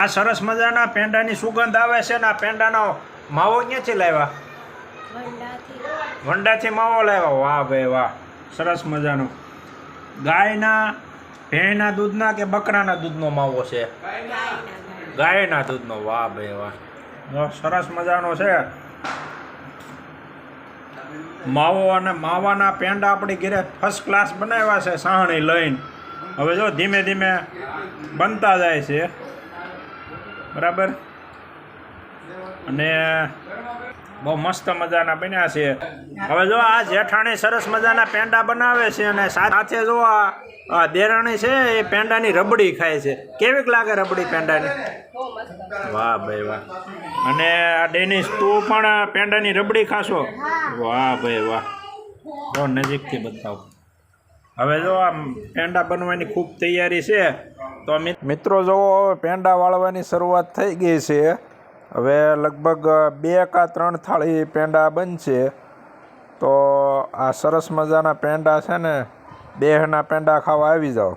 આ સરસ મજાના પેંડાની સુગંધ આવે છે ને આ પેંડાનો માવો ક્યાંથી લાવ્યા? વંડાથી માવો લાવ્યા. વાહ ભાઈ વાહ, સરસ મજાનો. ગાયના ભેંના દૂધના કે બકરાના દૂધનો માવો છે? ગાયના દૂધનો. વાહ ભાઈ વાહ, સરસ મજાનો છે માવો. અને માવાના પેંડા આપણી ઘરે ફર્સ્ટ ક્લાસ બનાવ્યા છે સાહણી લઈને. હવે જો ધીમે ધીમે બનતા જાય છે, બરાબર. અને બહુ મસ્ત મજાના બન્યા છે. હવે જો આ જેઠાણી સરસ મજાના પેંડા બનાવે છે અને સાથે જો આ દેરાણી છે એ પેંડાની રબડી ખાય છે. કેવીક લાગે રબડી પેંડાની? વાહ ભાઈ વાહ. અને આ ડેનિશ તું પણ પેંડાની રબડી ખાશો? વાહ ભાઈ વાહ, તો નજીકથી બતાવો. હવે જો આ પેંડા બનવાની ખૂબ તૈયારી છે. તો મિત્રો જોવો, પેંડા વાળવાની શરૂઆત થઈ ગઈ છે. હવે લગભગ 2 કે 3 થાળી પેંડા બનશે. તો આ સરસ મજાના પેંડા છે ને, બેહના પેંડા ખાવા આવી જાઓ.